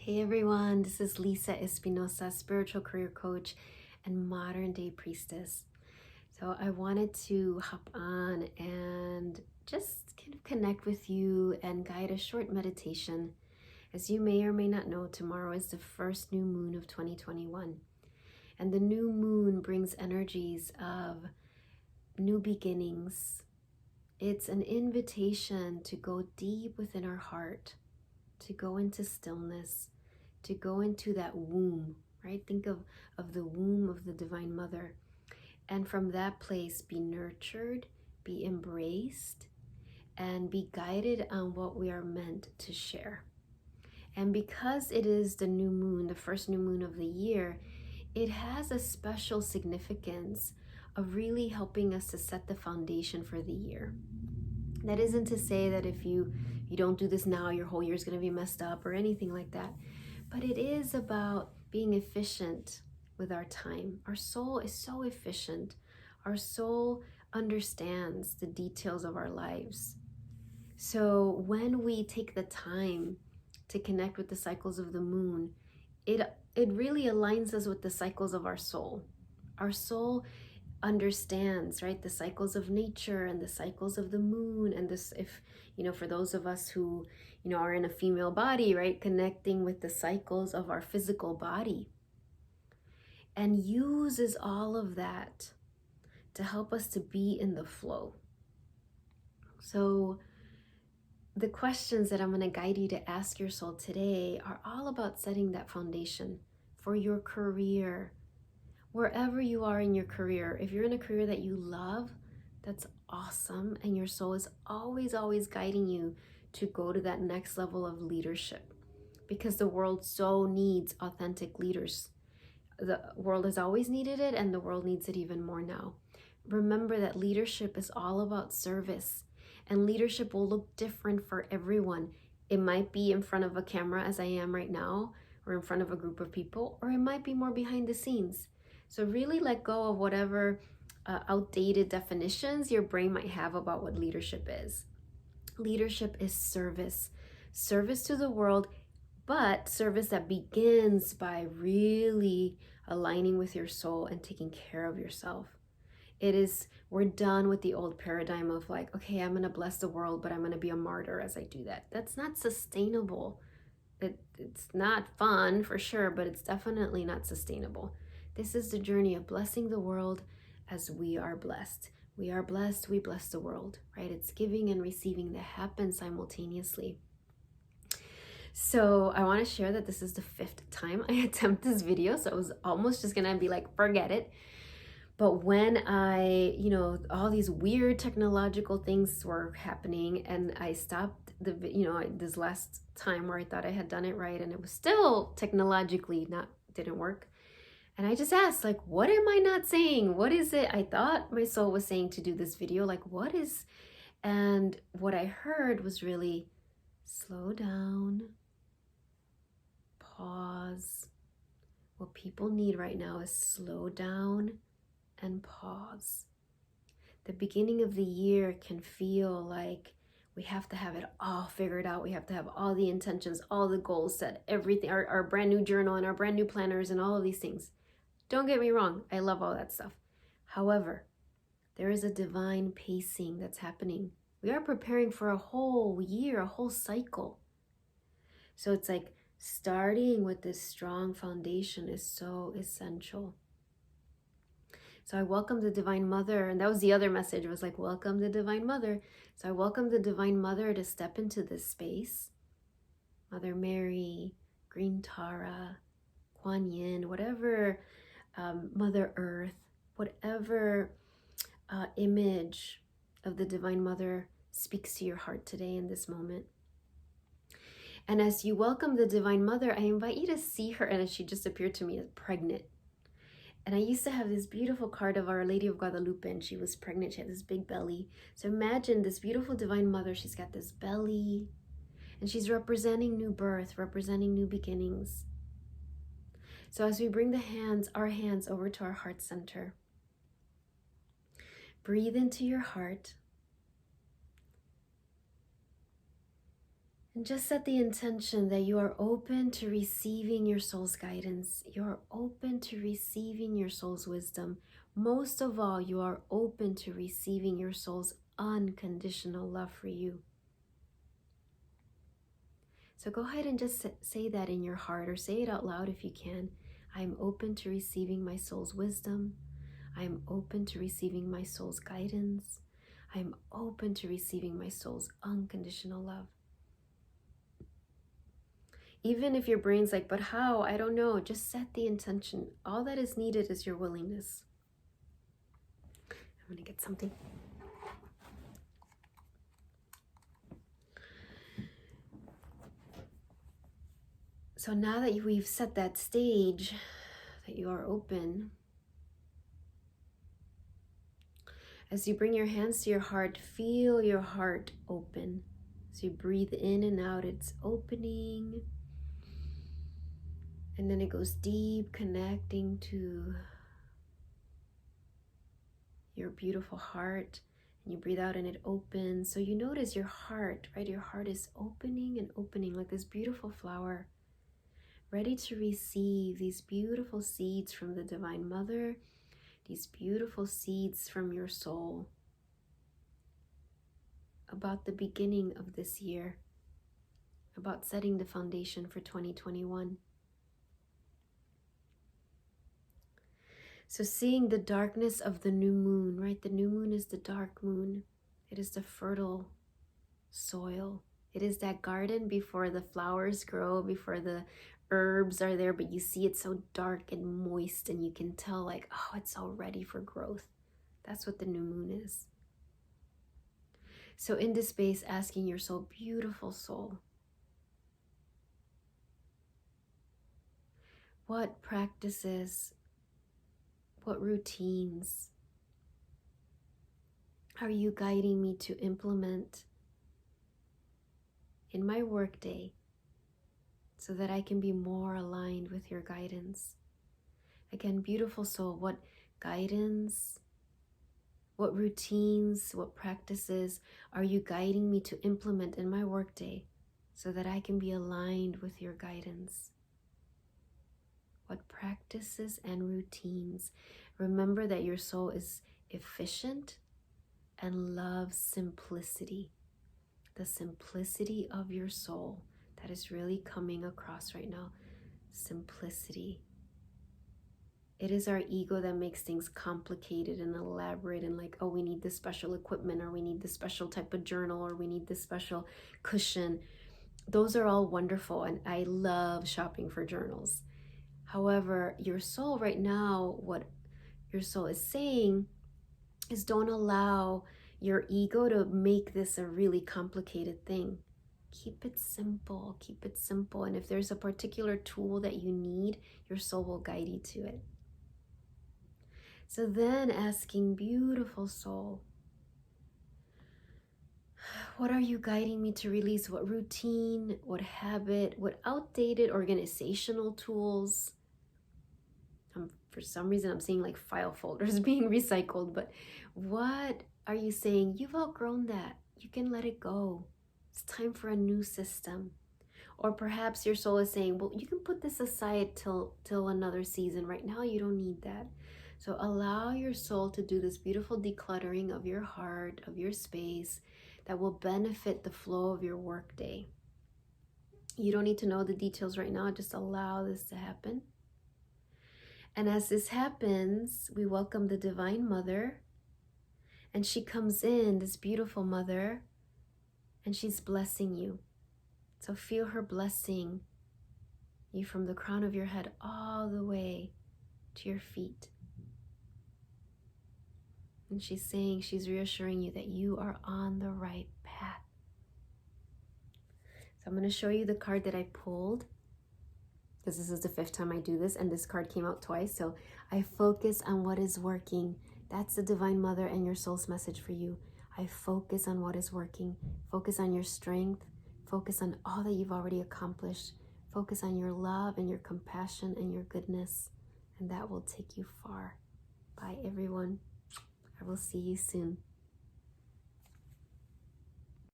Hey everyone, this is Lisa Espinosa, spiritual career coach and modern day priestess. So I wanted to hop on and just kind of connect with you and guide a short meditation. As you may or may not know, tomorrow is the first new moon of 2021. And the new moon brings energies of new beginnings. It's an invitation to go deep within our heart, to go into stillness, to go into that womb, right? Think of the womb of the Divine Mother. And from that place, be nurtured, be embraced, and be guided on what we are meant to share. And because it is the new moon, the first new moon of the year, it has a special significance of really helping us to set the foundation for the year. That isn't to say that if you don't do this now, your whole year is going to be messed up or anything like that. But it is about being efficient with our time. Our soul is so efficient. Our soul understands the details of our lives. So when we take the time to connect with the cycles of the moon, it really aligns us with the cycles of our soul. Our soul understands, right, the cycles of nature and the cycles of the moon. And this, if for those of us who are in a female body, right, connecting with the cycles of our physical body, and uses all of that to help us to be in the flow. So the questions that I'm going to guide you to ask your soul today are all about setting that foundation for your career. Wherever you are in your career, if you're in a career that you love, that's awesome. And your soul is always guiding you to go to that next level of leadership, because the world so needs authentic leaders. The world has always needed it, and the world needs it even more now. Remember that leadership is all about service, and leadership will look different for everyone. It might be in front of a camera as I am right now, or in front of a group of people, or it might be more behind the scenes. So really let go of whatever outdated definitions your brain might have about what leadership is. Leadership is service. Service to the world, but service that begins by really aligning with your soul and taking care of yourself. We're done with the old paradigm of like, okay, I'm going to bless the world, but I'm going to be a martyr as I do that. That's not sustainable. It's not fun for sure, but it's definitely not sustainable. This is the journey of blessing the world as we are blessed. We are blessed, we bless the world, right? It's giving and receiving that happen simultaneously. So I want to share that this is the 5th time I attempt this video. So I was almost just going to be like, forget it. But when all these weird technological things were happening, and I stopped this last time where I thought I had done it right, and it was still technologically didn't work. And I just asked, like, what am I not saying? What is it I thought my soul was saying to do this video? Like, what is, and what I heard was really slow down, pause. What people need right now is slow down and pause. The beginning of the year can feel like we have to have it all figured out. We have to have all the intentions, all the goals set, everything, our brand new journal and our brand new planners and all of these things. Don't get me wrong, I love all that stuff. However, there is a divine pacing that's happening. We are preparing for a whole year, a whole cycle. So it's like starting with this strong foundation is so essential. So I welcome the Divine Mother, and that was the other message. It was like, welcome the Divine Mother. So I welcome the Divine Mother to step into this space. Mother Mary, Green Tara, Kuan Yin, whatever, Mother Earth, whatever image of the Divine Mother speaks to your heart today in this moment. And as you welcome the Divine Mother, I invite you to see her, and she just appeared to me as pregnant. And I used to have this beautiful card of Our Lady of Guadalupe, and she was pregnant. She had this big belly. So imagine this beautiful Divine Mother. She's got this belly, and she's representing new birth, representing new beginnings. So as we bring our hands over to our heart center, breathe into your heart And just set the intention that you are open to receiving your soul's guidance. You are open to receiving your soul's wisdom. Most of all, you are open to receiving your soul's unconditional love for you. So go ahead and just say that in your heart, or say it out loud if you can. I'm open to receiving my soul's wisdom. I'm open to receiving my soul's guidance. I'm open to receiving my soul's unconditional love. Even if your brain's like, but how? I don't know. Just set the intention. All that is needed is your willingness. I'm going to get something. So now that we've set that stage, that you are open, as you bring your hands to your heart, feel your heart open. As you breathe in and out, it's opening. And then it goes deep, connecting to your beautiful heart. And you breathe out and it opens. So you notice your heart, right? Your heart is opening and opening like this beautiful flower, ready to receive these beautiful seeds from the Divine Mother, these beautiful seeds from your soul about the beginning of this year, about setting the foundation for 2021. So seeing the darkness of the new moon, right? The new moon is the dark moon. It is the fertile soil. It is that garden before the flowers grow, before the herbs are there, but you see it so dark and moist, and you can tell like, oh, it's all ready for growth. That's what the new moon is. So in this space, asking your soul, beautiful soul, what practices, what routines are you guiding me to implement in my workday so that I can be more aligned with your guidance? Again, beautiful soul, what guidance, what routines, what practices are you guiding me to implement in my workday so that I can be aligned with your guidance? What practices and routines? Remember that your soul is efficient and loves simplicity. The simplicity of your soul that is really coming across right now. Simplicity. It is our ego that makes things complicated and elaborate and like, oh, we need this special equipment, or we need this special type of journal, or we need this special cushion. Those are all wonderful, and I love shopping for journals. However, your soul right now, what your soul is saying is don't allow your ego to make this a really complicated thing. Keep it simple, keep it simple. And if there's a particular tool that you need, your soul will guide you to it. So then asking, beautiful soul, what are you guiding me to release? What routine, what habit, what outdated organizational tools? For some reason, I'm seeing like file folders being recycled, but what are you saying? You've outgrown that. You can let it go. It's time for a new system. Or perhaps your soul is saying, well, you can put this aside till another season. Right now, you don't need that. So allow your soul to do this beautiful decluttering of your heart, of your space, that will benefit the flow of your workday. You don't need to know the details right now. Just allow this to happen. And as this happens, we welcome the Divine Mother. And she comes in, this beautiful mother, and she's blessing you. So feel her blessing you from the crown of your head all the way to your feet. And she's saying, she's reassuring you that you are on the right path. So I'm going to show you the card that I pulled, because this is the 5th time I do this, and this card came out twice. So I focus on what is working. That's the Divine Mother and your soul's message for you. I focus on what is working. Focus on your strength. Focus on all that you've already accomplished. Focus on your love and your compassion and your goodness, and that will take you far. Bye, everyone. I will see you soon.